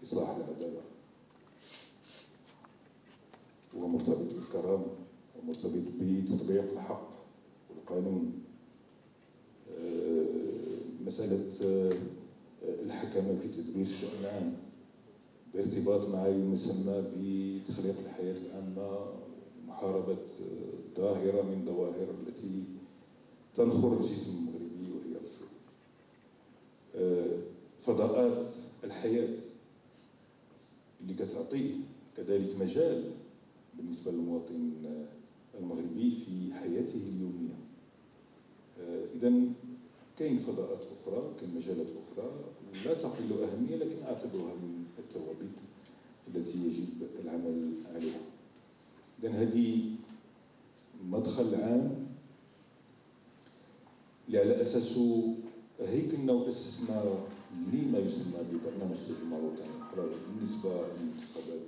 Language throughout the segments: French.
إصلاح العدالة، هو مرتبط بالكرامة ومرتبط بتطبيق الحق والقانون. مسألة الحكمة في تدبير الشؤون العام بارتباط مع ما يسمى بتخليق الحياة العامة، محاربة ظاهرة من ظواهر التي تنخر الجسم المغربي وهي الرشوة. فضاءات الحياة اللي كتعطيه كذلك مجال بالنسبة للمواطن المغربي في حياته اليومية. إذن كاين فضاءات أخرى، كاين مجالات أخرى لا تقل أهمية، لكن أعتبرها من الثوابت التي يجب العمل عليها. إذن هذه مدخل عام اللي على أساسه هيكلنا وأسسنا لما يسمى ببرنامج التجمع الوطني الحراري بالنسبة للانتخابات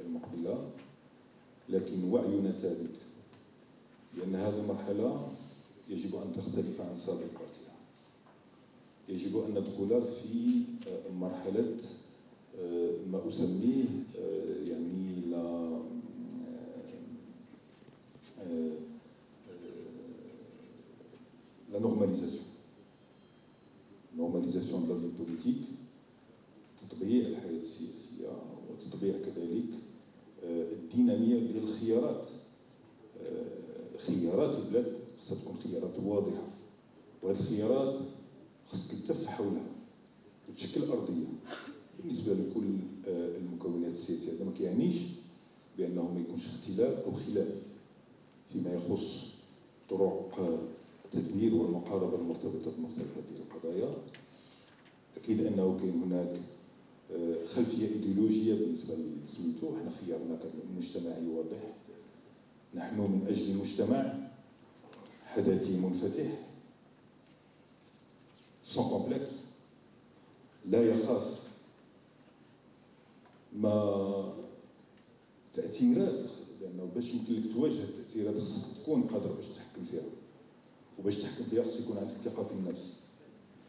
المقبلة، لكن وعينا ثابت لأن هذه المرحلة يجب أن تختلف عن سابقاتها. يجب أن ندخل في مرحلة ما أسميه يعني la normalisation de la vie politique، تطبيع الحياة السياسية وتطبيع كذلك الدينامية ديال الخيارات. خيارات البلاد خصها تكون خيارات واضحة، وهذه الخيارات خص تلتف حولها وتشكل أرضية بالنسبة لكل المكونات السياسية. هذا ما كيعنيش بأنه ما يكونش اختلاف أو خلاف فيما يخص طرق التدبير والمقاربة المرتبطة بمختلف هذه القضايا. أكيد أنه كاين هناك خلفية إيديولوجية بالنسبة لسميتو. احنا خيارنا كان مجتمعي واضح، نحن من أجل مجتمع حداثي منفتح sans complexe، لا يخاف ما تأثيرات، لأنه باش يمكن لك تواجه التأثيرات خصك تكون قادر باش تحكم فيها، وباش تحكم فيها خص يكون عندك ثقة في النفس.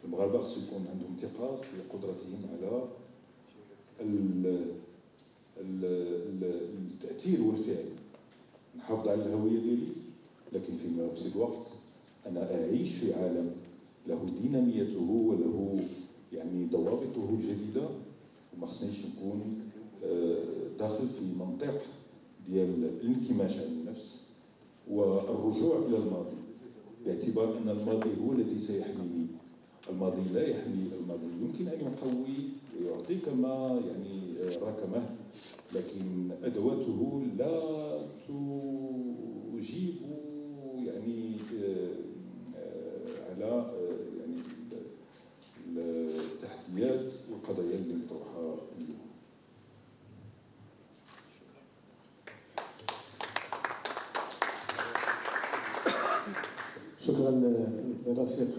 المغاربة خص يكون عندهم ثقة في قدرتهم على التأثير والفعل. نحافظ على الهوية ديالي، لكن في نفس الوقت أنا أعيش في عالم له ديناميته وله يعني ضوابطه الجديدة، وما خصنيش نكون داخل في منطق ديال الانكماش عن النفس والرجوع إلى الماضي، باعتبار أن الماضي هو الذي سيحميني. الماضي لا يحمي الماضي، يمكن أن يقوي ويعطيك ما يعني راكمه، لكن أدواته لا تجيب يعني على يعني التحديات والقضايا اللي مطروحة اليوم. شكرا للرفيق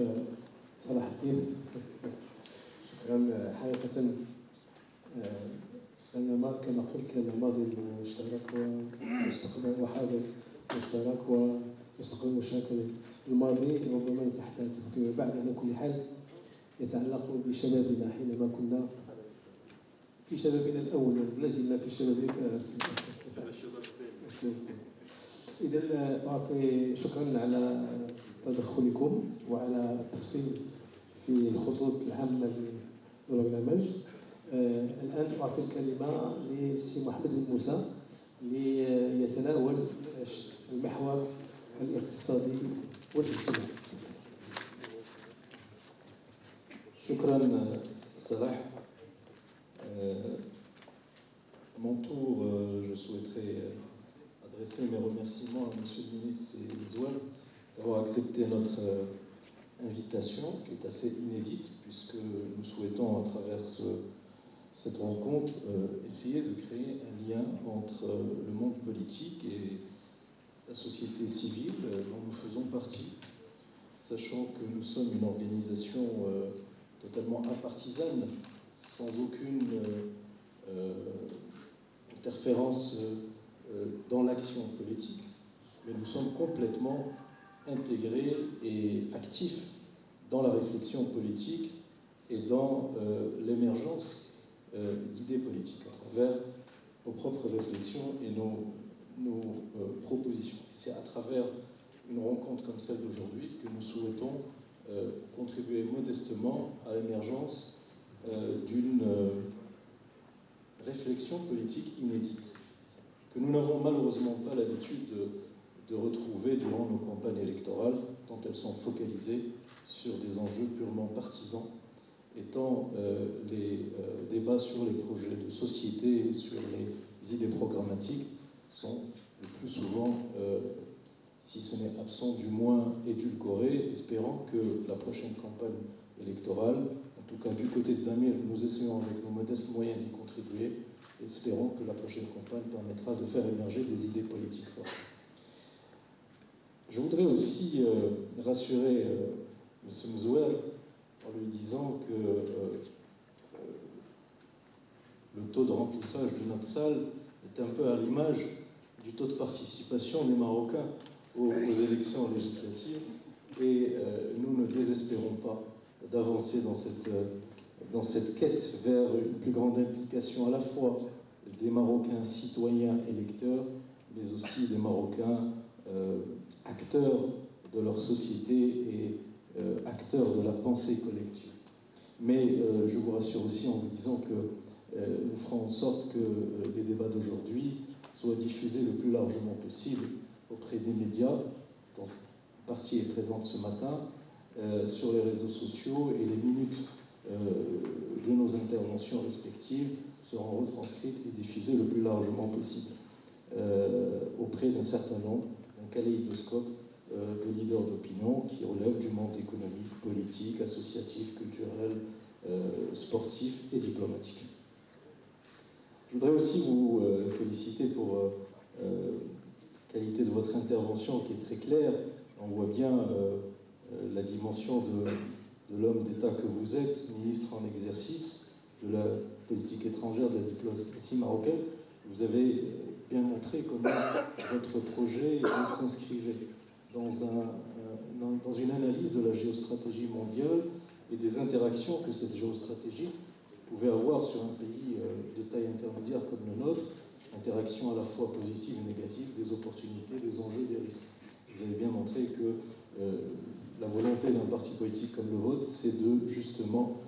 صلاح الدين. شكرا حقيقة، لأن كما قلت لنا ماضي مشترك ومستقبل وحاضر مشترك ومستقبل مشترك. الماضي ربما نتحدث فيه بعد، على كل حال يتعلق بشبابنا حينما كنا في شبابنا الأول، لازلنا في شبابنا. إذا أعطي شكرا على تدخلكم وعلى التفصيل في الخطوط العامة للبرنامج. الآن أعطي الكلمة للسي محمد بن موسى ليتناول المحور الاقتصادي والاجتماعي. شكرا صلاح. À mon tour, je souhaiterais adresser mes remerciements à Monsieur le ministre Zouane d'avoir accepté notre invitation, qui est assez inédite, puisque nous souhaitons, à travers cette rencontre, essayer de créer un lien entre le monde politique et la société civile dont nous faisons partie, sachant que nous sommes une organisation totalement impartisane, sans aucune interférence dans l'action politique, mais nous sommes complètement intégrés et actifs dans la réflexion politique et dans l'émergence d'idées politiques. vers nos propres réflexions et nos propositions. C'est à travers une rencontre comme celle d'aujourd'hui que nous souhaitons contribuer modestement à l'émergence d'une réflexion politique inédite, que nous n'avons malheureusement pas l'habitude de retrouver durant nos campagnes électorales, tant elles sont focalisées sur des enjeux purement partisans, et tant les débats sur les projets de société et sur les idées programmatiques sont le plus souvent, si ce n'est absent, du moins édulcorés, espérant que la prochaine campagne électorale, en tout cas du côté de Damir, nous essayons avec nos modestes moyens d'y contribuer, espérons que la prochaine campagne permettra de faire émerger des idées politiques fortes. Je voudrais aussi rassurer M. Mzouer en lui disant que le taux de remplissage de notre salle est un peu à l'image du taux de participation des Marocains aux élections législatives, et nous ne désespérons pas d'avancer dans cette quête vers une plus grande implication à la fois des Marocains citoyens électeurs, mais aussi des Marocains acteurs de leur société et acteurs de la pensée collective. Mais je vous rassure aussi en vous disant que nous ferons en sorte que les débats d'aujourd'hui soient diffusés le plus largement possible auprès des médias, dont une partie est présente ce matin, sur les réseaux sociaux, et les minutes de nos interventions respectives seront retranscrites et diffusées le plus largement possible auprès d'un certain nombre, d'un kaléidoscope de leaders d'opinion qui relèvent du monde économique, politique, associatif, culturel, sportif et diplomatique. Je voudrais aussi vous féliciter pour la qualité de votre intervention qui est très claire. On voit bien la dimension de l'homme d'État que vous êtes, ministre en exercice de la politique étrangère, de la diplomatie marocaine. Vous avez bien montré comment votre projet s'inscrivait dans une analyse de la géostratégie mondiale et des interactions que cette géostratégie pouvait avoir sur un pays de taille intermédiaire comme le nôtre, interactions à la fois positives et négatives, des opportunités, des enjeux, des risques. Vous avez bien montré que la volonté d'un parti politique comme le vôtre, c'est de justement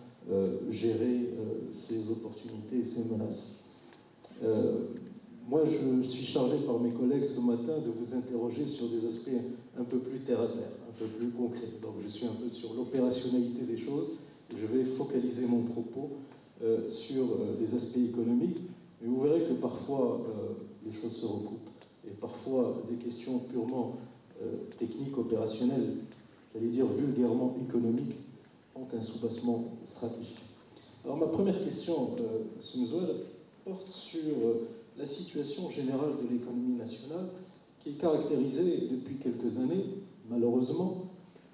gérer ces opportunités et ces menaces. Moi, je suis chargé par mes collègues ce matin de vous interroger sur des aspects un peu plus terre-à-terre, un peu plus concrets. Donc je suis un peu sur l'opérationnalité des choses. Je vais focaliser mon propos sur les aspects économiques. Mais vous verrez que parfois, les choses se recoupent. Et parfois, des questions purement techniques, opérationnelles, j'allais dire vulgairement économiques, ont un soubassement stratégique. Alors ma première question, M. Mzouer, porte sur la situation générale de l'économie nationale, qui est caractérisée depuis quelques années, malheureusement,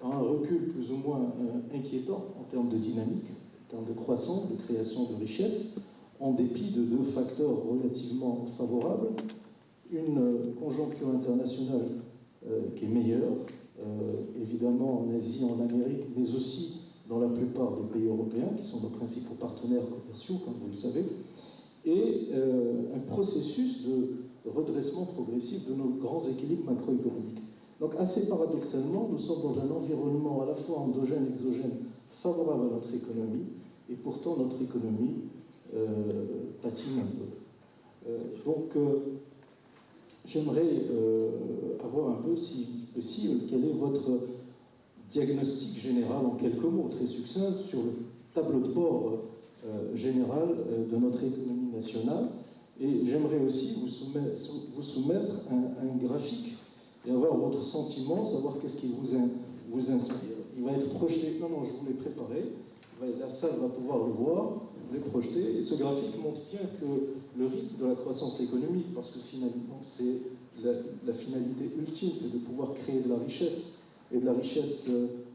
par un recul plus ou moins inquiétant en termes de dynamique, en termes de croissance, de création de richesses, en dépit de deux facteurs relativement favorables. Une conjoncture internationale qui est meilleure, évidemment en Asie, en Amérique, mais aussi dans la plupart des pays européens, qui sont nos principaux partenaires commerciaux, comme vous le savez, et un processus de redressement progressif de nos grands équilibres macroéconomiques. Donc assez paradoxalement, nous sommes dans un environnement à la fois endogène et exogène favorable à notre économie, et pourtant notre économie patine un peu. J'aimerais avoir un peu, si possible, quel est votre diagnostic général en quelques mots, très succinct, sur le tableau de bord général de notre économie nationale. Et j'aimerais aussi vous soumettre un graphique et avoir votre sentiment, savoir qu'est-ce qui vous inspire. Il va être projeté, non, je vous l'ai préparé, la salle va pouvoir le voir, vous l'ai projeté, et ce graphique montre bien que le rythme de la croissance économique, parce que finalement c'est la finalité ultime, c'est de pouvoir créer de la richesse, et de la richesse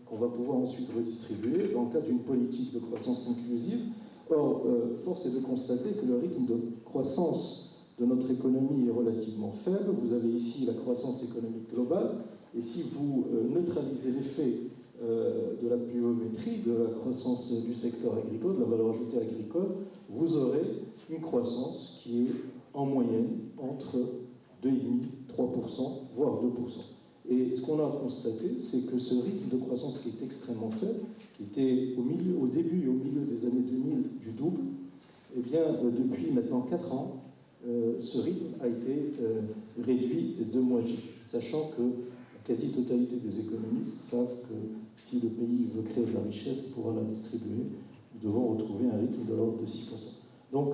qu'on va pouvoir ensuite redistribuer dans le cadre d'une politique de croissance inclusive. Or, force est de constater que le rythme de croissance de notre économie est relativement faible. Vous avez ici la croissance économique globale, et si vous neutralisez l'effet de la pluviométrie, de la croissance du secteur agricole, de la valeur ajoutée agricole, vous aurez une croissance qui est en moyenne entre 2,5-3%, voire 2%. Et ce qu'on a constaté, c'est que ce rythme de croissance qui est extrêmement faible, qui était au début et au milieu des années 2000 du double, eh bien, depuis maintenant 4 ans, ce rythme a été réduit de moitié, sachant que la quasi-totalité des économistes savent que si le pays veut créer de la richesse et pouvoir la distribuer, nous devons retrouver un rythme de l'ordre de 6%. Donc,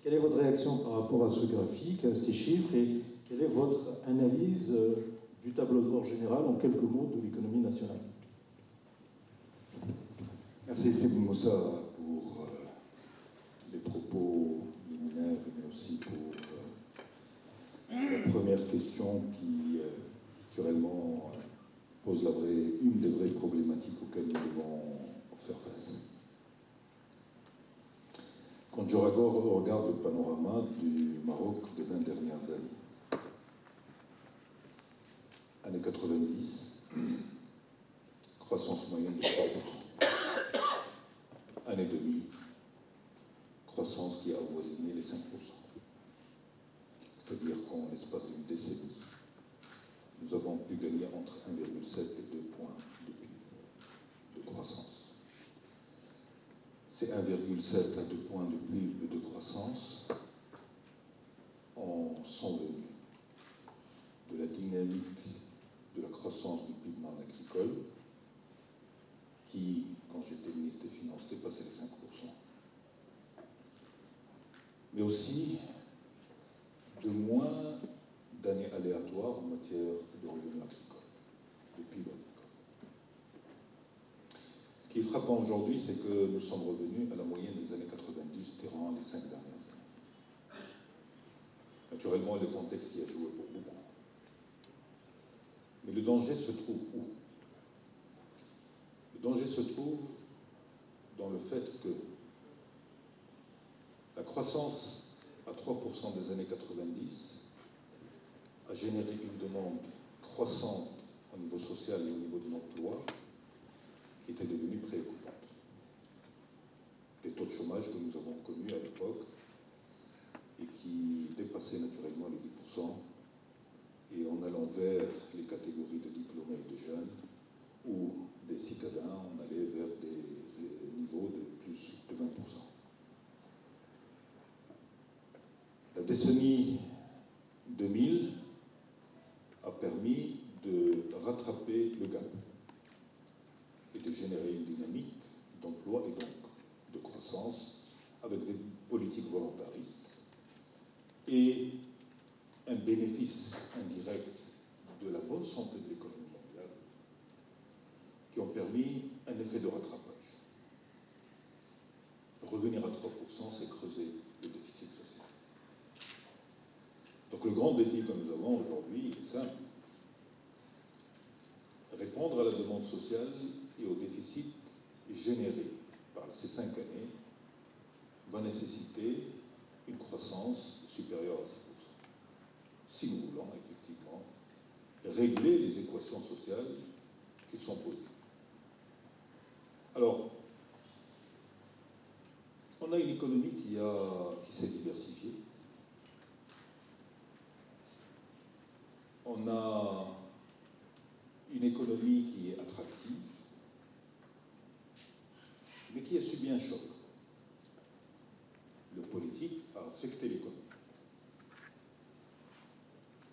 quelle est votre réaction par rapport à ce graphique, à ces chiffres, et quelle est votre analyse du tableau de bord général en quelques mots de l'économie nationale? Merci Sébou Moussa pour les propos liminaires, mais aussi pour la première question qui, naturellement, pose une des vraies problématiques auxquelles nous devons faire face. Quand je regarde le panorama du Maroc des 20 dernières années, années 90, croissance moyenne de 3%. Année 2000, croissance qui a avoisiné les 5%. C'est-à-dire qu'en l'espace d'une décennie, nous avons pu gagner entre 1,7 et 2 points de croissance. Ces 1,7 à 2 points de PIB de croissance sont venus de la dynamique de la croissance du PIB non agricole, qui, quand j'étais ministre des Finances, dépassait les 5%. Mais aussi de moins d'années aléatoires en matière de revenus agricoles, de PIB agricole. Ce qui est frappant aujourd'hui, c'est que nous sommes revenus à la moyenne des années 90 durant les 5 dernières années. Naturellement, le contexte y a joué pour beaucoup. Mais le danger se trouve où? Le danger se trouve dans le fait que la croissance à 3% des années 90 a généré une demande croissante au niveau social et au niveau de l'emploi qui était devenue préoccupante. Des taux de chômage que nous avons connus à l'époque et qui dépassaient naturellement les 10%, et en allant vers les catégories de diplômés et de jeunes ou des citadins, on allait vers des niveaux de plus de 20%. La décennie 2000 a permis de rattraper le gap et de générer une dynamique d'emploi et donc de croissance avec des politiques volontaristes et un bénéfice indirect de la bonne santé de l'économie mondiale qui ont permis un effet de rattrapage. Revenir à 3%, c'est creuser le déficit social. Donc le grand défi que nous avons aujourd'hui est simple. Répondre à la demande sociale et au déficit généré par ces 5 années va nécessiter une croissance supérieure à 6%. Si nous voulons effectivement régler les équations sociales qui sont posées. Alors, on a une économie qui s'est diversifiée. On a une économie qui est attractive, mais qui a subi un choc. Le politique a affecté l'économie.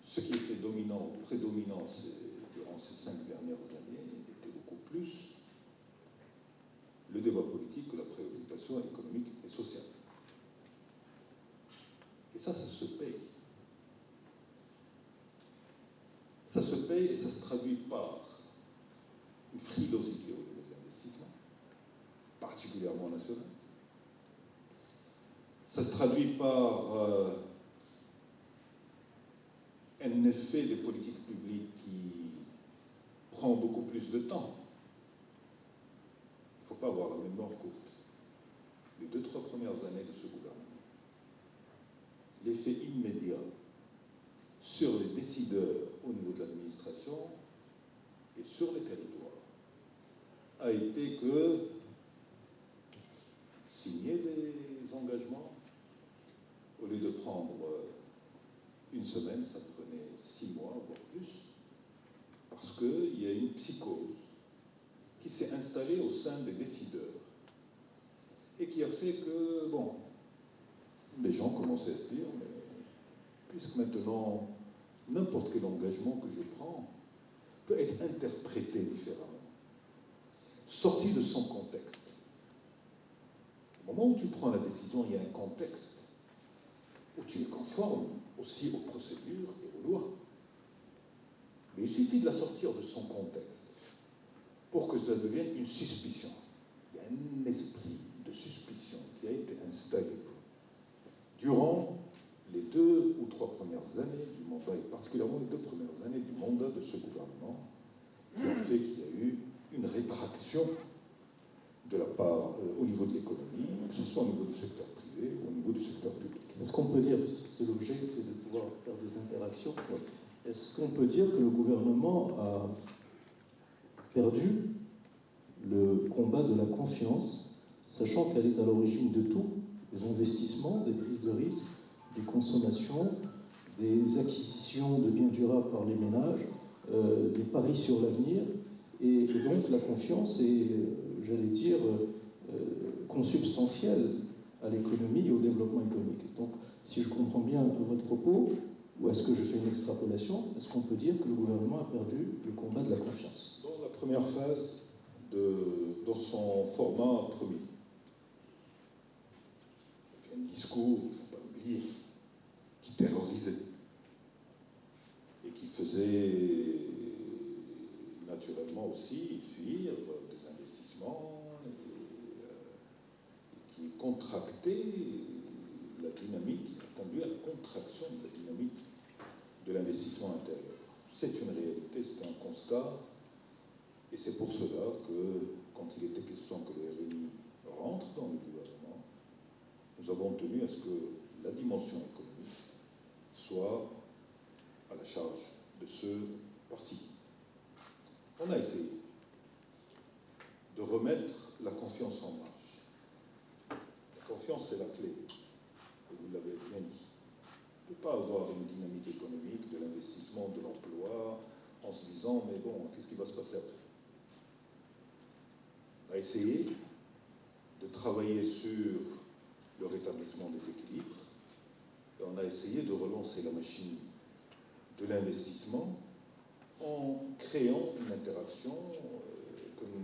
Ce qui était prédominant durant ces 5 dernières années était beaucoup plus le débat politique que la préoccupation économique et sociale. Et ça se paye. Ça se paye et ça se traduit par une frilosité au niveau de l'investissement, particulièrement national. Ça se traduit par un effet des politiques publiques qui prend beaucoup plus de temps. Il ne faut pas avoir la mémoire courte. Les 2-3 premières années de ce gouvernement, l'effet immédiat sur les décideurs au niveau de l'administration et sur les territoires a été que signer des engagements, au lieu de prendre une semaine, ça prenait 6 mois, voire plus, parce qu'il y a une psychose qui s'est installée au sein des décideurs et qui a fait que, bon, les gens commençaient à se dire, mais puisque maintenant, n'importe quel engagement que je prends peut être interprété différemment, sorti de son contexte. Au moment où tu prends la décision, il y a un contexte où tu es conforme aussi aux procédures et aux lois. Mais il suffit de la sortir de son contexte pour que ça devienne une suspicion. Il y a un esprit de suspicion qui a été installé durant les 2 ou 3 premières années du mandat, et particulièrement les 2 premières années du mandat de ce gouvernement, qui a fait qu'il y a eu une rétraction de la part, au niveau de l'économie, que ce soit au niveau du secteur privé ou au niveau du secteur public. Est-ce qu'on peut dire, c'est l'objet, c'est de pouvoir faire des interactions, Oui. est-ce qu'on peut dire que le gouvernement a perdu le combat de la confiance, sachant qu'elle est à l'origine de tout, des investissements, des prises de risques, des consommations, des acquisitions de biens durables par les ménages, des paris sur l'avenir, et donc la confiance est, j'allais dire, consubstantielle à l'économie et au développement économique. Donc, si je comprends bien votre propos, ou est-ce que je fais une extrapolation, est-ce qu'on peut dire que le gouvernement a perdu le combat de la confiance? Dans la première phase, dans son format premier, il y a un discours, il ne faut pas l'oublier, qui terrorisait et qui faisait naturellement aussi fuir des investissements et qui contractait la dynamique, qui a conduit à la contraction de la dynamique de l'investissement intérieur. C'est une réalité, c'est un constat, et c'est pour cela que, quand il était question que le RNI rentre dans le gouvernement, nous avons tenu à ce que la dimension économique soit à la charge de ce parti. On a essayé de remettre la confiance en marche. La confiance, c'est la clé, et vous l'avez bien dit. On ne peut pas avoir une dynamique économique, de l'investissement, de l'emploi, en se disant, mais bon, qu'est-ce qui va se passer après? On a essayé de travailler sur le rétablissement des équilibres, et on a essayé de relancer la machine de l'investissement en créant une interaction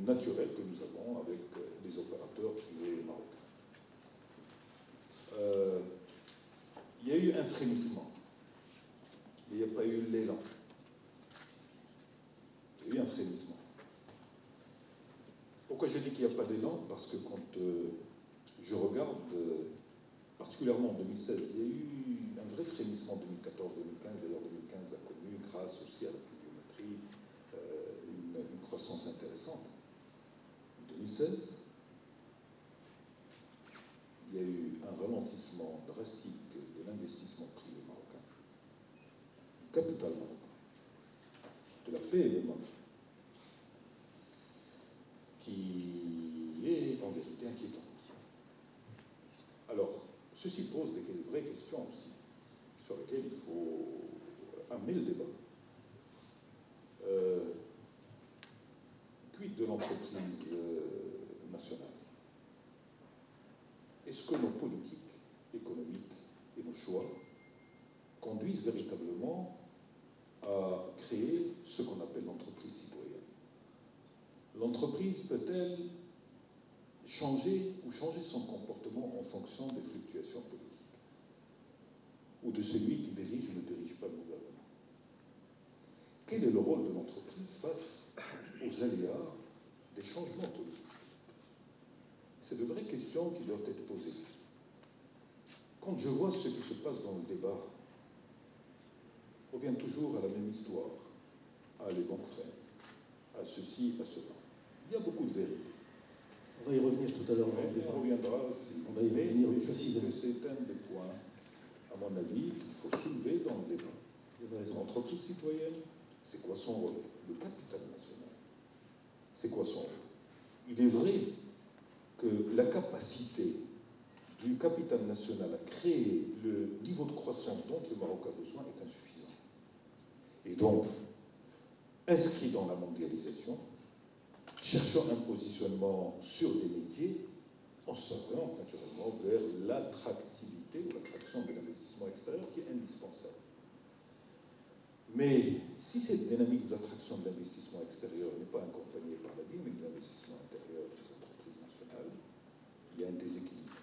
naturelle que nous avons avec les opérateurs privés marocains. Il y a eu un frémissement, mais il n'y a pas eu l'élan. Il y a eu un frémissement. Pourquoi je dis qu'il n'y a pas d'élan? Parce que quand je regarde, particulièrement en 2016, il y a eu un vrai frémissement en 2014-2015. D'ailleurs, 2015 a connu, grâce aussi à la pluviométrie, une croissance intéressante. En 2016, il y a eu un ralentissement drastique de l'investissement privé marocain, du capital marocain, de la PME, qui est en vérité inquiétante. Alors, ceci pose des vraies questions aussi, sur lesquelles il faut amener le débat. Quid de l'entreprise nationale? Est-ce que nos politiques économiques et nos choix conduisent véritablement à créer ce qu'on appelle l'entreprise citoyenne? L'entreprise peut-elle changer son comportement en fonction des fluctuations politiques ou de celui qui dirige ou ne dirige pas le gouvernement? Quel est le rôle de l'entreprise face aux aléas des changements politiques? C'est de vraies questions qui doivent être posées. Quand je vois ce qui se passe dans le débat, on revient toujours à la même histoire, à les banques frères, à ceci, à cela. Il y a beaucoup de vérité. On va y revenir tout à l'heure dans le débat. On reviendra aussi. On va y revenir précisément. C'est un des points, à mon avis, qu'il faut soulever dans le débat. L'entreprise citoyenne, c'est quoi son rôle? Le capital national, c'est quoi son rôle? il est vrai que la capacité du capital national à créer le niveau de croissance dont le Maroc a besoin est insuffisant. Et donc, inscrit dans la mondialisation, cherchant un positionnement sur des métiers, on s'oriente naturellement vers l'attractivité ou l'attraction de l'investissement extérieur qui est indispensable. Mais si cette dynamique d'attraction de l'investissement extérieur n'est pas accompagnée par la dynamique d'investissement intérieur des entreprises nationales, il y a un déséquilibre.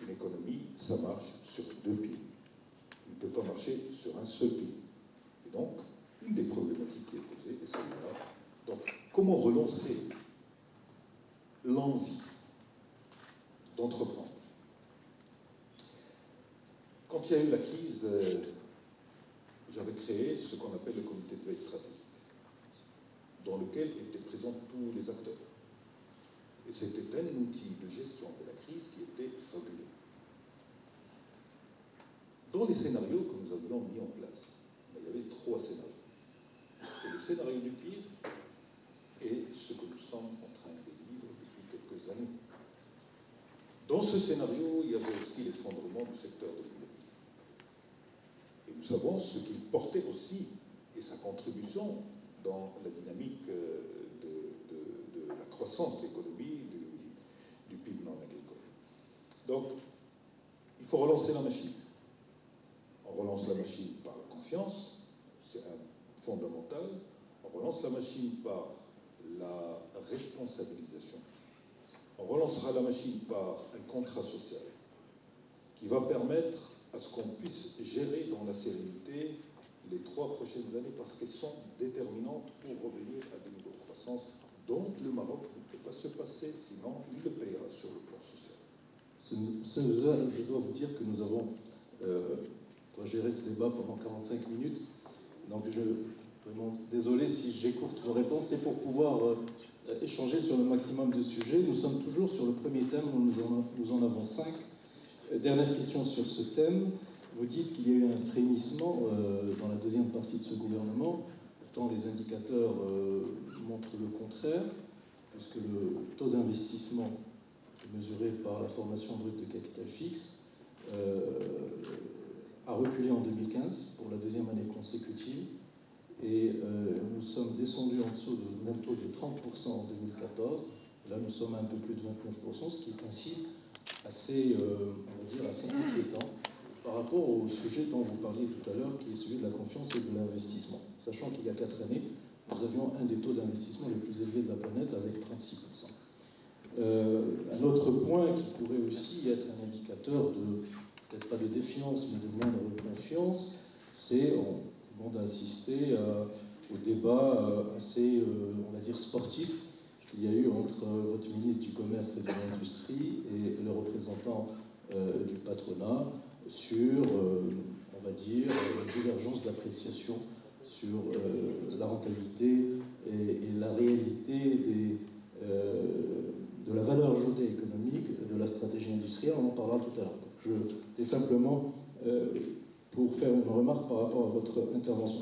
Une économie, ça marche sur deux pieds. Il ne peut pas marcher sur un seul pied. Et donc, une des problématiques qui est posée est celle-là. Donc, comment relancer l'envie d'entreprendre? Quand il y a eu la crise, j'avais créé ce qu'on appelle le comité de veille stratégique, dans lequel étaient présents tous les acteurs. Et c'était un outil de gestion de la crise qui était fabuleux. Dans les scénarios que nous avions mis en place, il y avait 3 scénarios. Et le scénario du pire est ce que nous sommes en train de vivre depuis quelques années. Dans ce scénario, il y avait aussi l'effondrement du secteur de l'immobilier. Et nous savons ce qu'il portait aussi et sa contribution dans la dynamique de la croissance de l'économie, du PIB non agricole. Donc, il faut relancer la machine. On relance la machine par la confiance, c'est fondamental. On relance la machine par la responsabilisation. On relancera la machine par un contrat social qui va permettre à ce qu'on puisse gérer dans la sérénité les 3 prochaines années parce qu'elles sont déterminantes pour revenir à des niveaux de croissance dont le Maroc ne peut pas se passer, sinon il le paiera sur le plan social. Je dois vous dire que nous avons géré ce débat pendant 45 minutes, donc vraiment désolé si j'écourte vos réponses, c'est pour pouvoir échanger sur le maximum de sujets. Nous sommes toujours sur le premier thème, nous en avons 5. Dernière question sur ce thème. Vous dites qu'il y a eu un frémissement dans la deuxième partie de ce gouvernement. Pourtant, les indicateurs montrent le contraire, puisque le taux d'investissement mesuré par la formation brute de capital fixe a reculé en 2015 pour la deuxième année consécutive. Et nous sommes descendus en dessous d'un taux de 30% en 2014. Là, nous sommes à un peu plus de 29%, ce qui est ainsi assez, on va dire, assez inquiétant par rapport au sujet dont vous parliez tout à l'heure, qui est celui de la confiance et de l'investissement. Sachant qu'il y a 4 années, nous avions un des taux d'investissement les plus élevés de la planète avec 36%. Un autre point qui pourrait aussi être un indicateur de, peut-être pas de défiance, mais de moindre confiance, c'est, on demande à assister au débat assez, on va dire, sportif qu'il y a eu entre votre ministre du Commerce et de l'Industrie et le représentant du patronat sur, on va dire, la divergence d'appréciation sur la rentabilité et la réalité de la valeur ajoutée économique de la stratégie industrielle. On en parlera tout à l'heure. C'était simplement pour faire une remarque par rapport à votre intervention.